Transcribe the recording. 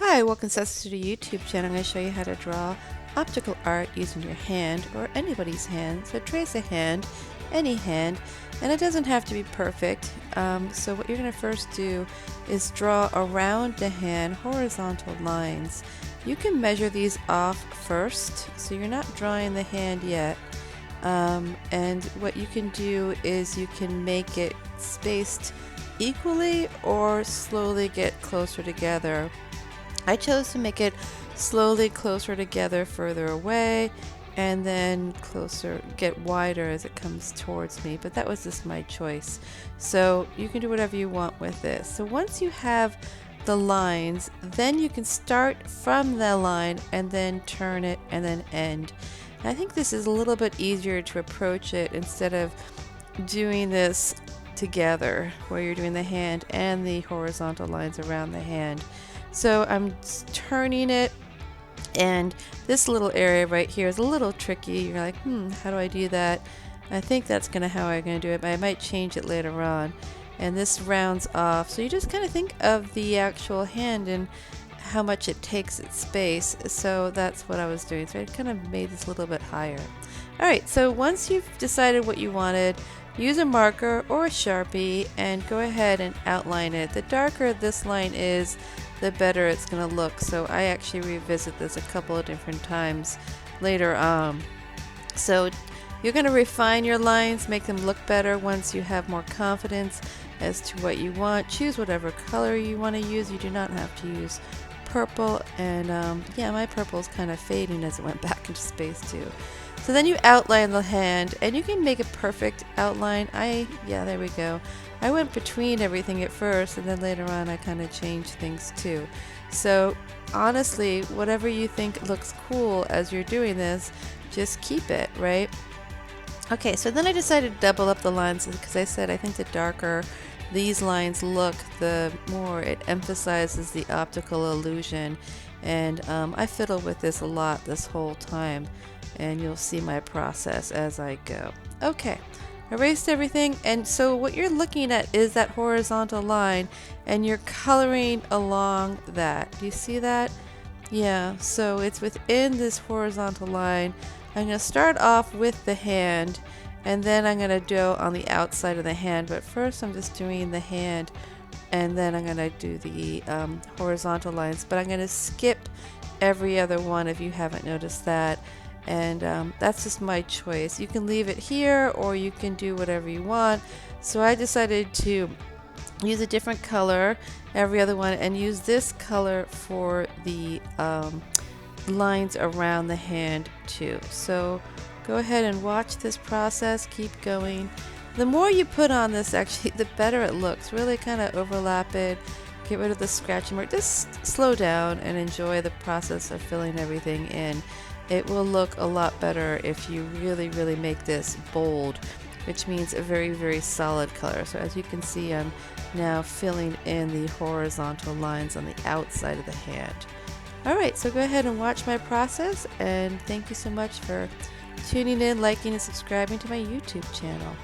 Hi, welcome to the YouTube channel. I'm going to show you how to draw optical art using your hand or anybody's hand. So trace a hand, any hand, and it doesn't have to be perfect. So what you're going to first do is draw around the hand horizontal lines. You can measure these off first, so you're not drawing the hand yet. And what you can do is you can make it spaced equally or slowly get closer together. I chose to make it slowly closer together further away and then closer, get wider as it comes towards me, but that was just my choice. So you can do whatever you want with this. So once you have the lines, then you can start from the line and then turn it and then end. And I think this is a little bit easier to approach it instead of doing this together where you're doing the hand and the horizontal lines around the hand. So I'm turning it, and this little area right here is a little tricky. You're like, how do I do that? I think that's how I'm going to do it, but I might change it later on. And this rounds off. So you just kind of think of the actual hand and how much it takes its space. So that's what I was doing. So I kind of made this a little bit higher. Alright, so once you've decided what you wanted, use a marker or a Sharpie and go ahead and outline it. The darker this line is, the better it's going to look. So I actually revisit this a couple of different times later on. So you're going to refine your lines, make them look better once you have more confidence as to what you want. Choose whatever color you want to use. You do not have to use purple, and yeah, my purple is kind of fading as it went back into space too. So then you outline the hand, and you can make a perfect outline. Yeah, there we go. I went between everything at first, and then later on I kind of changed things too. So honestly, whatever you think looks cool as you're doing this, just keep it, right? Okay, so then I decided to double up the lines because I said I think the darker these lines look, the more it emphasizes the optical illusion. And I fiddle with this a lot this whole time, and you'll see my process as I go. Okay, erased everything, and so what you're looking at is that horizontal line, and you're coloring along that. Do you see that? Yeah, so it's within this horizontal line. I'm going to start off with the hand, and then I'm going to do on the outside of the hand, but first I'm just doing the hand, and then I'm going to do the horizontal lines, but I'm going to skip every other one if you haven't noticed that. And that's just my choice. You can leave it here or you can do whatever you want. So I decided to use a different color every other one and use this color for the lines around the hand too. So go ahead and watch this process, keep going. The more you put on this, actually, the better it looks. Really kind of overlap it, get rid of the scratching mark. Just slow down and enjoy the process of filling everything in. It will look a lot better if you really make this bold, which means a very solid color. So as you can see, I'm now filling in the horizontal lines on the outside of the hand. Alright, so go ahead and watch my process, and thank you so much for tuning in, liking, and subscribing to my YouTube channel.